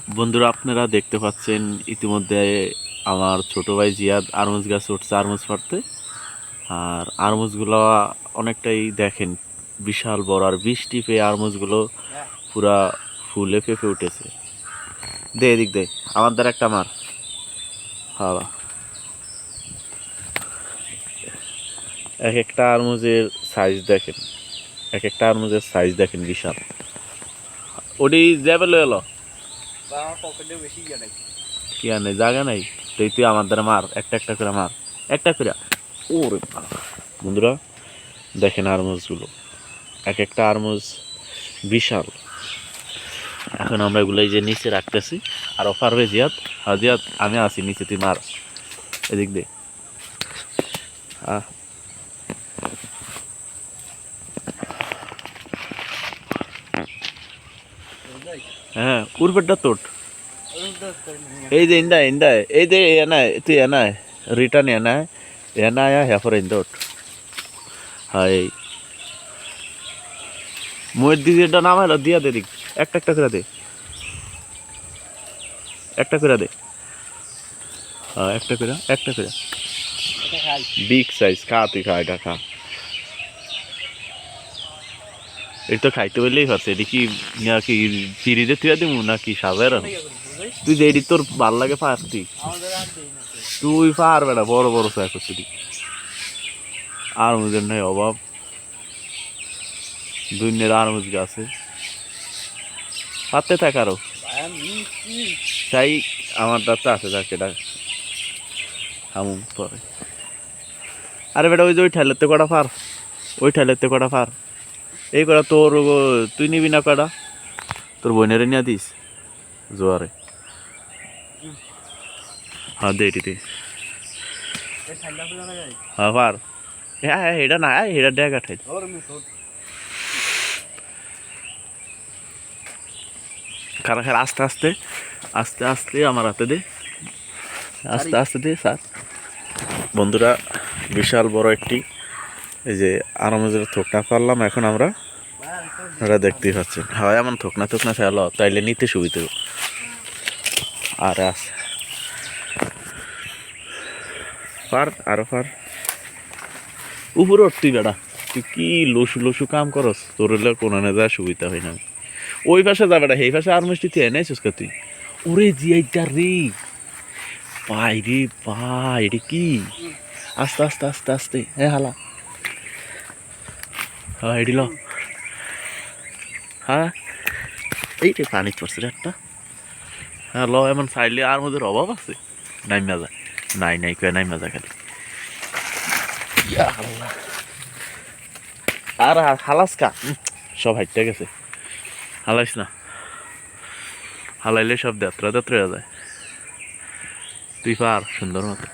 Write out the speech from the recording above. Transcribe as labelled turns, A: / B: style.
A: বন্ধুরা, আপনারা দেখতে পাচ্ছেন ইতিমধ্যে আমার ছোট ভাই জিয়াদ আরমুজ গাছ উঠছে আরমুজ পাড়তে। আর আরমুজগুলো অনেকটাই দেখেন বিশাল বড়, আর বৃষ্টি পেয়ে আরমুজগুলো পুরা ফুলে ফেঁপে উঠেছে। দে এদিক দে, আমার দ্বারা একটা মার। হ্যাঁ, এক একটা আরমুজের সাইজ দেখেন, এক একটা আরমুজের সাইজ দেখেন বিশাল। ওটি যাবে লয়ে এলো কি আর নেই, জায়গা নাই। তুই তুই আমার দ্বারা মার, একটা একটা করে মার, একটা করে। ওরে বাবা! বন্ধুরা দেখেন আরমুজগুলো, এক একটা আরমুজ বিশাল। এখন আমরা এগুলো এই যে নিচে রাখতেছি। আর অফার হয়ে জিয়াদ, হ্যাঁ জিয়াদ আমি আছি নিচে, তুই মার এদিক দে। হ্যাঁ, উর্বেরটা তোট। এই যে ইন্দা ইন্দা, এই যে এনায় তুই এনায় রিটার্ন এনায় এনায় হ্যাফর ইন্দোট। হ্যাঁ, এই মুয়ের দিদিটা নাম হলো দিয়া দে দিক, একটা একটা করে দে, একটা করে দে। হ্যাঁ, একটা করে, একটা করে। বিগ সাইজ, খা তুই, খা এটা খা। এটা তো খাইতে বললেই পারছে। এটা কি নাকি ফিরিজে তুই দিমু নাকি সাজায়? তুই যে এটি তোর ভাল লাগে পারতি, তুই পার বেটা, বড় বড় চাই করছি। আর মুজের নাই অভাব, দুনিয়ার আর মুজ গাছে পাতে থাক আরো। তাই আমার দাঁত আছে, যাক এটা খামু পরে। আরে বেটা ওই যে ওই ঠেলেতে কটা পার, ওই ঠেলেতে কটা পার। এই কটা তোর, তুই নিবি না কটা? তোর বোনেরে নিয়ে দিস জোয়ারে। হ্যাঁ দে এটি, হ্যাঁ পার। হ্যাঁ এটা না, এটা ডেকা ঠাই। খারা খারা, আস্তে আস্তে আস্তে আস্তে আমার হাতে দে, আস্তে আস্তে দে স্যার। বন্ধুরা বিশাল বড় একটি এই যে আরামজের থোকনা পারলাম এখন আমরা, ওরা দেখতেই পাচ্ছেন। হয় এমন থোকনা থোকনা ফেলো তাইলে নিতে সুবিধা। আর পার আরো পার উপরে উঠ। তুই বেড়া, তুই কি লসু লসু কাম করস? তোর কোনো যা সুবিধা হয় না। ওই পাশে যা বেড়া, এই পাশে আর মিষ্টি তুই এনেছিস কা তুই? ওরে জিয়াইটার রে, পাই রে পাই রে কি! আস্তে আস্তে আস্তে আস্তে, হ্যাঁ হালা। হ্যাঁ এডিল, হ্যাঁ এই রে পানি পড়ছে রে একটা। হ্যাঁ ল, এমন চাইলে আর মধ্যে অভাব আছে? নাই মজা, নাই নাই কয়ে নাই মজা খালি। আর হালাস কা, সব হাইটটা গেছে। হালাইস না, হালাইলে সব দেত্রা দেত্রা যায়। তুই পার সুন্দর মতো।